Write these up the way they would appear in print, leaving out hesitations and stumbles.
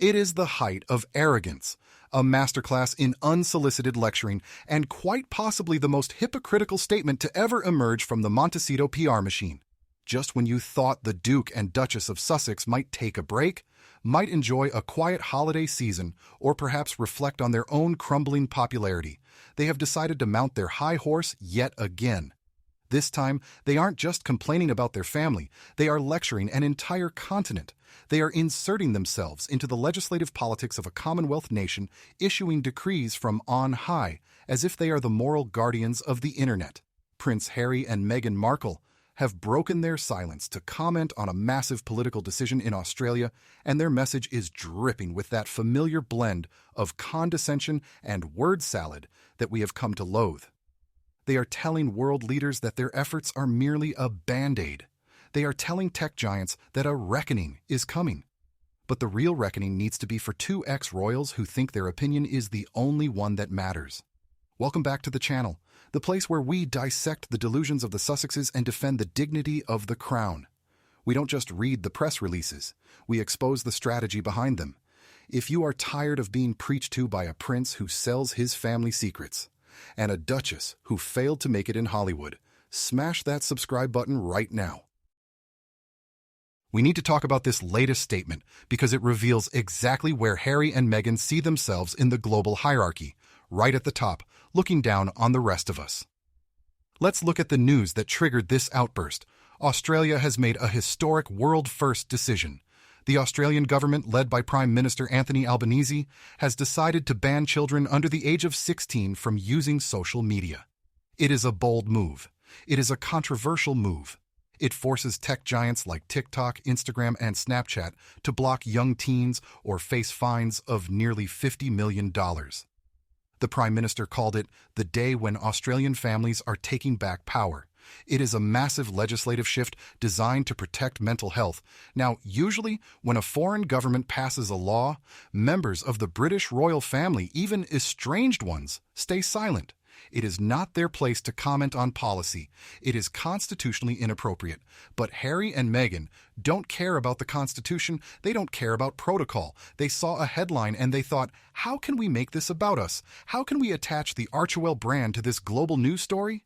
It is the height of arrogance, a masterclass in unsolicited lecturing, and quite possibly the most hypocritical statement to ever emerge from the Montecito PR machine. Just when you thought the Duke and Duchess of Sussex might take a break, might enjoy a quiet holiday season, or perhaps reflect on their own crumbling popularity, they have decided to mount their high horse yet again. This time, they aren't just complaining about their family, they are lecturing an entire continent. They are inserting themselves into the legislative politics of a Commonwealth nation, issuing decrees from on high, as if they are the moral guardians of the internet. Prince Harry and Meghan Markle have broken their silence to comment on a massive political decision in Australia, and their message is dripping with that familiar blend of condescension and word salad that we have come to loathe. They are telling world leaders that their efforts are merely a band-aid. They are telling tech giants that a reckoning is coming. But the real reckoning needs to be for two ex-royals who think their opinion is the only one that matters. Welcome back to the channel, the place where we dissect the delusions of the Sussexes and defend the dignity of the crown. We don't just read the press releases, we expose the strategy behind them. If you are tired of being preached to by a prince who sells his family secrets, and a duchess who failed to make it in Hollywood, smash that subscribe button right now. We need to talk about this latest statement because it reveals exactly where Harry and Meghan see themselves in the global hierarchy, right at the top, looking down on the rest of us. Let's look at the news that triggered this outburst. Australia has made a historic world-first decision. The Australian government, led by Prime Minister Anthony Albanese, has decided to ban children under the age of 16 from using social media. It is a bold move. It is a controversial move. It forces tech giants like TikTok, Instagram, and Snapchat to block young teens or face fines of nearly $50 million. The Prime Minister called it the day when Australian families are taking back power. It is a massive legislative shift designed to protect mental health. Now, usually, when a foreign government passes a law, members of the British royal family, even estranged ones, stay silent. It is not their place to comment on policy. It is constitutionally inappropriate. But Harry and Meghan don't care about the Constitution. They don't care about protocol. They saw a headline and they thought, how can we make this about us? How can we attach the Archewell brand to this global news story?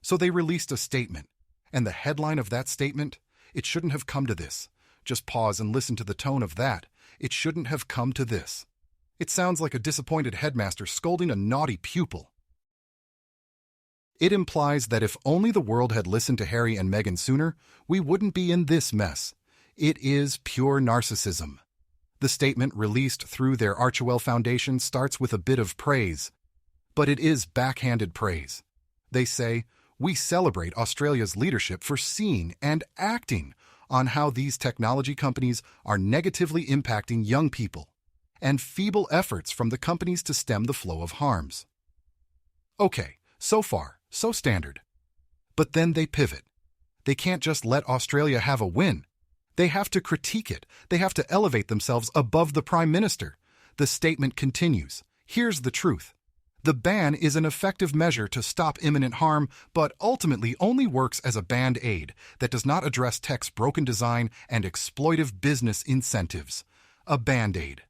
So they released a statement. And the headline of that statement? It shouldn't have come to this. Just pause and listen to the tone of that. It shouldn't have come to this. It sounds like a disappointed headmaster scolding a naughty pupil. It implies that if only the world had listened to Harry and Meghan sooner, we wouldn't be in this mess. It is pure narcissism. The statement released through their Archewell Foundation starts with a bit of praise, but it is backhanded praise. They say, we celebrate Australia's leadership for seeing and acting on how these technology companies are negatively impacting young people, and feeble efforts from the companies to stem the flow of harms. Okay, so far, so standard. But then they pivot. They can't just let Australia have a win. They have to critique it. They have to elevate themselves above the Prime Minister. The statement continues. Here's the truth. The ban is an effective measure to stop imminent harm, but ultimately only works as a band-aid that does not address tech's broken design and exploitive business incentives. A band-aid.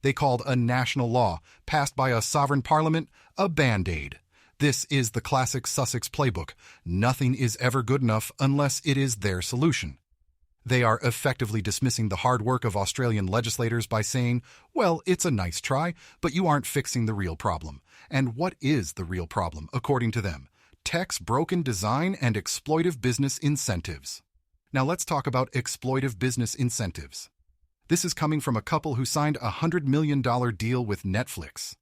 They called a national law, passed by a sovereign parliament, a band-aid. This is the classic Sussex playbook. Nothing is ever good enough unless it is their solution. They are effectively dismissing the hard work of Australian legislators by saying, well, it's a nice try, but you aren't fixing the real problem. And what is the real problem, according to them? Tech's broken design and exploitive business incentives. Now let's talk about exploitive business incentives. This is coming from a couple who signed a $100 million deal with Netflix.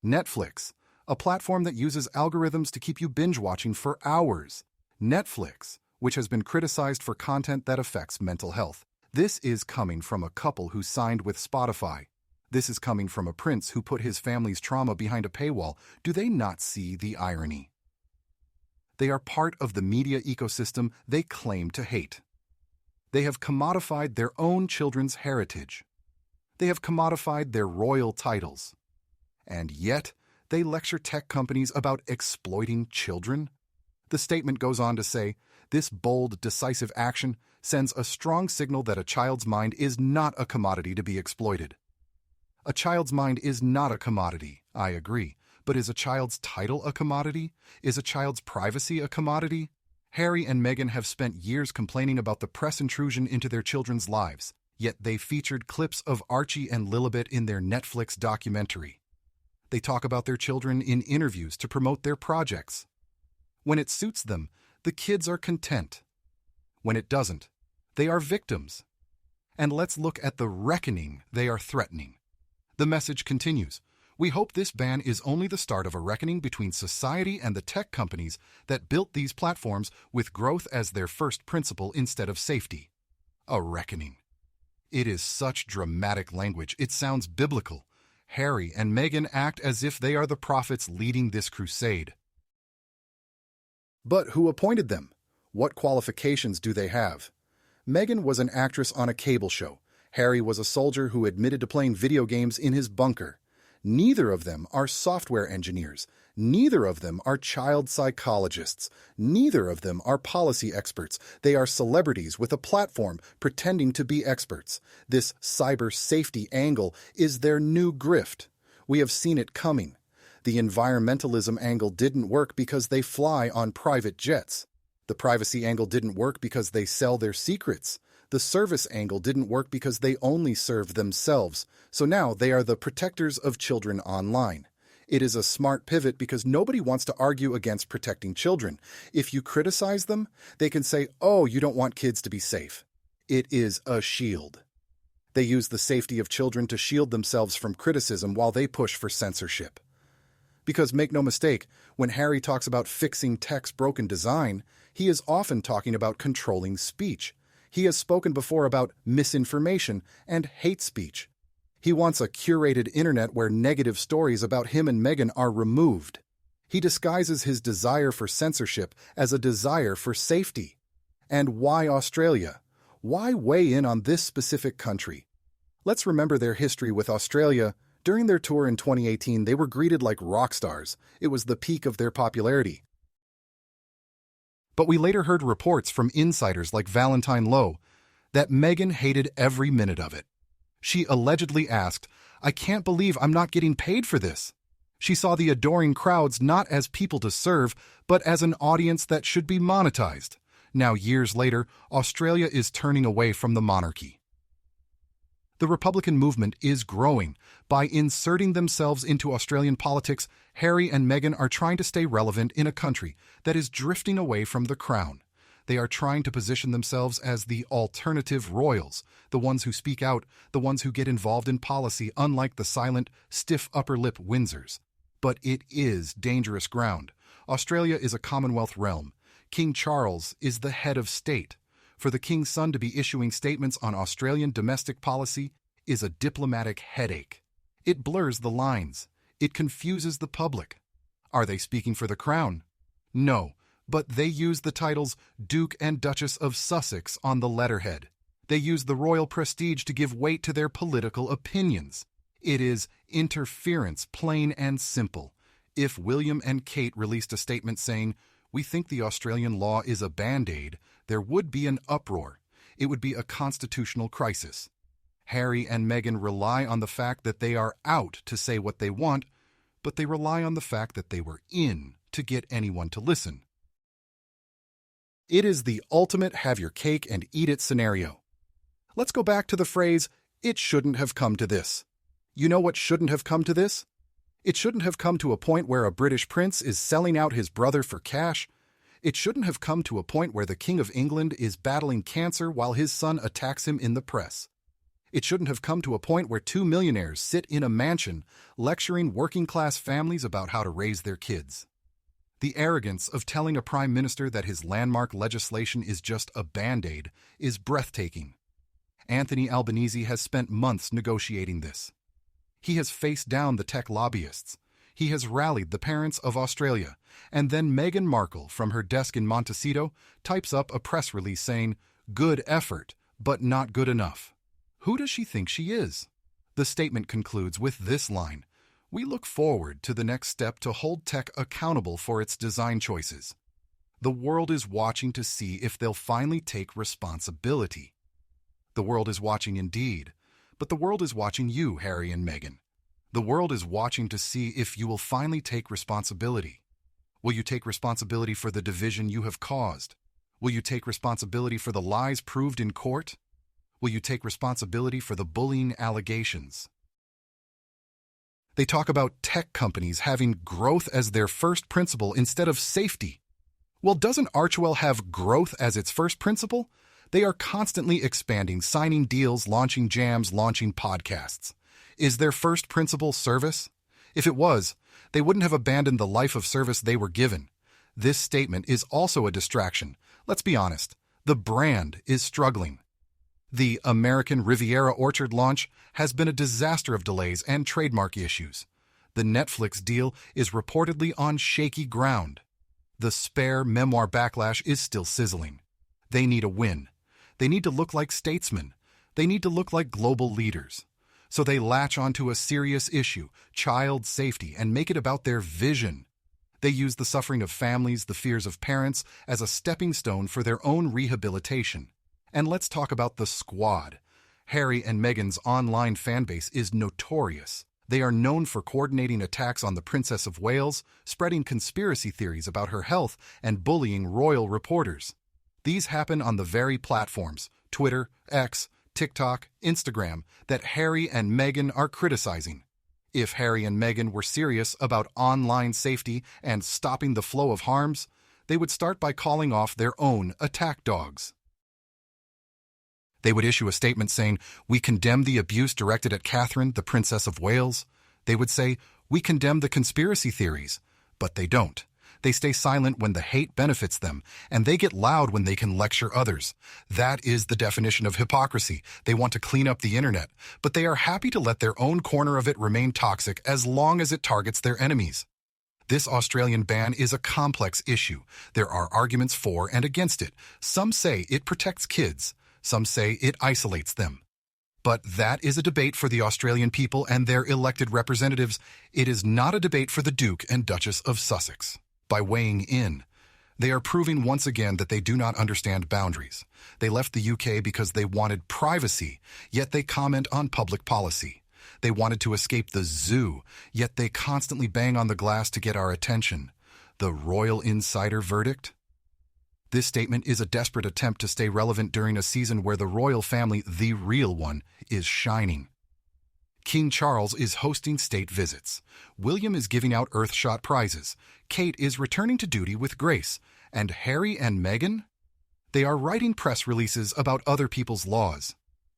Netflix, a platform that uses algorithms to keep you binge-watching for hours. Netflix, which has been criticized for content that affects mental health. This is coming from a couple who signed with Spotify. This is coming from a prince who put his family's trauma behind a paywall. Do they not see the irony? They are part of the media ecosystem they claim to hate. They have commodified their own children's heritage. They have commodified their royal titles. And yet, they lecture tech companies about exploiting children? The statement goes on to say, This bold, decisive action sends a strong signal that a child's mind is not a commodity to be exploited. A child's mind is not a commodity, I agree, but is a child's title a commodity? Is a child's privacy a commodity? Harry and Meghan have spent years complaining about the press intrusion into their children's lives, yet they featured clips of Archie and Lilibet in their Netflix documentary. They talk about their children in interviews to promote their projects. When it suits them, the kids are content. When it doesn't, they are victims. And let's look at the reckoning they are threatening. The message continues. We hope this ban is only the start of a reckoning between society and the tech companies that built these platforms with growth as their first principle instead of safety. A reckoning. It is such dramatic language, it sounds biblical. Harry and Meghan act as if they are the prophets leading this crusade. But who appointed them? What qualifications do they have? Meghan was an actress on a cable show. Harry was a soldier who admitted to playing video games in his bunker. Neither of them are software engineers. Neither of them are child psychologists. Neither of them are policy experts. They are celebrities with a platform pretending to be experts. This cyber safety angle is their new grift. We have seen it coming. The environmentalism angle didn't work because they fly on private jets. The privacy angle didn't work because they sell their secrets. The service angle didn't work because they only serve themselves. So now they are the protectors of children online. It is a smart pivot because nobody wants to argue against protecting children. If you criticize them, they can say, oh, you don't want kids to be safe. It is a shield. They use the safety of children to shield themselves from criticism while they push for censorship. Because make no mistake, when Harry talks about fixing tech's broken design, he is often talking about controlling speech. He has spoken before about misinformation and hate speech. He wants a curated internet where negative stories about him and Meghan are removed. He disguises his desire for censorship as a desire for safety. And why Australia? Why weigh in on this specific country? Let's remember their history with Australia. During their tour in 2018, they were greeted like rock stars. It was the peak of their popularity. But we later heard reports from insiders like Valentine Lowe that Meghan hated every minute of it. She allegedly asked, I can't believe I'm not getting paid for this. She saw the adoring crowds not as people to serve, but as an audience that should be monetized. Now, years later, Australia is turning away from the monarchy. The Republican movement is growing. By inserting themselves into Australian politics, Harry and Meghan are trying to stay relevant in a country that is drifting away from the crown. They are trying to position themselves as the alternative royals, the ones who speak out, the ones who get involved in policy, unlike the silent, stiff upper-lip Windsors. But it is dangerous ground. Australia is a Commonwealth realm. King Charles is the head of state. For the King's son to be issuing statements on Australian domestic policy is a diplomatic headache. It blurs the lines. It confuses the public. Are they speaking for the crown? No, but they use the titles Duke and Duchess of Sussex on the letterhead. They use the royal prestige to give weight to their political opinions. It is interference, plain and simple. If William and Kate released a statement saying, we think the Australian law is a band-aid, there would be an uproar. It would be a constitutional crisis. Harry and Meghan rely on the fact that they are out to say what they want, but they rely on the fact that they were in to get anyone to listen. It is the ultimate have your cake and eat it scenario. Let's go back to the phrase, it shouldn't have come to this. You know what shouldn't have come to this? It shouldn't have come to a point where a British prince is selling out his brother for cash. It shouldn't have come to a point where the King of England is battling cancer while his son attacks him in the press. It shouldn't have come to a point where two millionaires sit in a mansion lecturing working-class families about how to raise their kids. The arrogance of telling a prime minister that his landmark legislation is just a band-aid is breathtaking. Anthony Albanese has spent months negotiating this. He has faced down the tech lobbyists. He has rallied the parents of Australia. And then Meghan Markle, from her desk in Montecito, types up a press release saying, good effort, but not good enough. Who does she think she is? The statement concludes with this line, we look forward to the next step to hold tech accountable for its design choices. The world is watching to see if they'll finally take responsibility. The world is watching indeed, but the world is watching you, Harry and Meghan. The world is watching to see if you will finally take responsibility. Will you take responsibility for the division you have caused? Will you take responsibility for the lies proved in court? Will you take responsibility for the bullying allegations? They talk about tech companies having growth as their first principle instead of safety. Well, doesn't Archewell have growth as its first principle? They are constantly expanding, signing deals, launching jams, launching podcasts. Is their first principle service? If it was, they wouldn't have abandoned the life of service they were given. This statement is also a distraction. Let's be honest. The brand is struggling. The American Riviera Orchard launch has been a disaster of delays and trademark issues. The Netflix deal is reportedly on shaky ground. The Spare memoir backlash is still sizzling. They need a win. They need to look like statesmen. They need to look like global leaders. So they latch onto a serious issue, child safety, and make it about their vision. They use the suffering of families, the fears of parents, as a stepping stone for their own rehabilitation. And let's talk about the squad. Harry and Meghan's online fanbase is notorious. They are known for coordinating attacks on the Princess of Wales, spreading conspiracy theories about her health, and bullying royal reporters. These happen on the very platforms, Twitter, X, TikTok, Instagram, that Harry and Meghan are criticizing. If Harry and Meghan were serious about online safety and stopping the flow of harms, they would start by calling off their own attack dogs. They would issue a statement saying, "We condemn the abuse directed at Catherine, the Princess of Wales." They would say, "We condemn the conspiracy theories." But they don't. They stay silent when the hate benefits them, and they get loud when they can lecture others. That is the definition of hypocrisy. They want to clean up the internet, but they are happy to let their own corner of it remain toxic as long as it targets their enemies. This Australian ban is a complex issue. There are arguments for and against it. Some say it protects kids. Some say it isolates them. But that is a debate for the Australian people and their elected representatives. It is not a debate for the Duke and Duchess of Sussex. By weighing in, they are proving once again that they do not understand boundaries. They left the UK because they wanted privacy, yet they comment on public policy. They wanted to escape the zoo, yet they constantly bang on the glass to get our attention. The royal insider verdict? This statement is a desperate attempt to stay relevant during a season where the royal family, the real one, is shining. King Charles is hosting state visits. William is giving out Earthshot prizes. Kate is returning to duty with grace. And Harry and Meghan? They are writing press releases about other people's laws.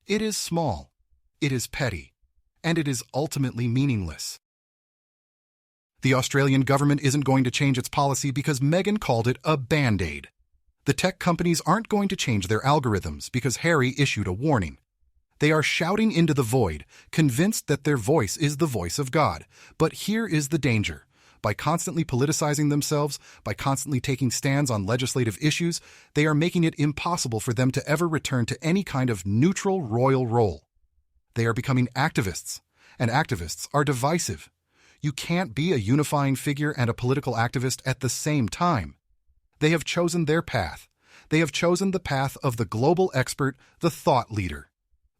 It is small. It is petty. And it is ultimately meaningless. The Australian government isn't going to change its policy because Meghan called it a band-aid. The tech companies aren't going to change their algorithms because Harry issued a warning. They are shouting into the void, convinced that their voice is the voice of God. But here is the danger. By constantly politicizing themselves, by constantly taking stands on legislative issues, they are making it impossible for them to ever return to any kind of neutral royal role. They are becoming activists, and activists are divisive. You can't be a unifying figure and a political activist at the same time. They have chosen their path. They have chosen the path of the global expert, the thought leader.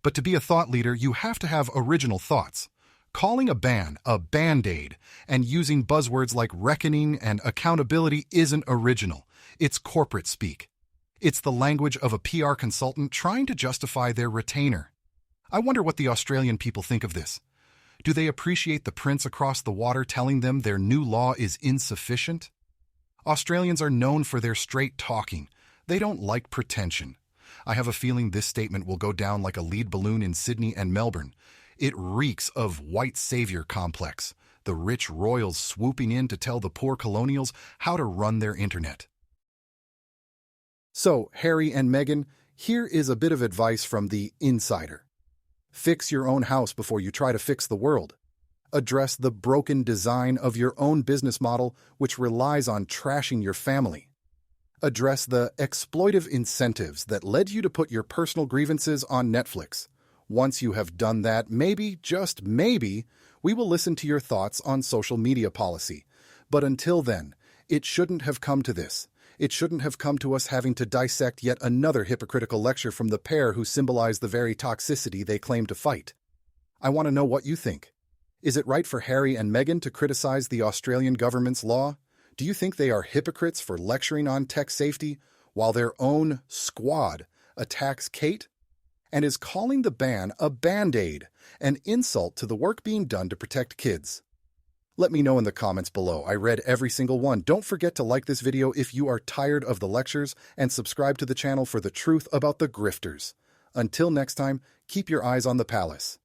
But to be a thought leader, you have to have original thoughts. Calling a ban a band-aid and using buzzwords like reckoning and accountability isn't original. It's corporate speak. It's the language of a PR consultant trying to justify their retainer. I wonder what the Australian people think of this. Do they appreciate the prince across the water telling them their new law is insufficient? Australians are known for their straight talking. They don't like pretension. I have a feeling this statement will go down like a lead balloon in Sydney and Melbourne. It reeks of white savior complex, the rich royals swooping in to tell the poor colonials how to run their internet. So, Harry and Meghan, here is a bit of advice from the insider. Fix your own house before you try to fix the world. Address the broken design of your own business model, which relies on trashing your family. Address the exploitive incentives that led you to put your personal grievances on Netflix. Once you have done that, maybe, just maybe, we will listen to your thoughts on social media policy. But until then, it shouldn't have come to this. It shouldn't have come to us having to dissect yet another hypocritical lecture from the pair who symbolize the very toxicity they claim to fight. I want to know what you think. Is it right for Harry and Meghan to criticize the Australian government's law? Do you think they are hypocrites for lecturing on tech safety while their own squad attacks Kate? And is calling the ban a band-aid an insult to the work being done to protect kids? Let me know in the comments below. I read every single one. Don't forget to like this video if you are tired of the lectures and subscribe to the channel for the truth about the grifters. Until next time, keep your eyes on the palace.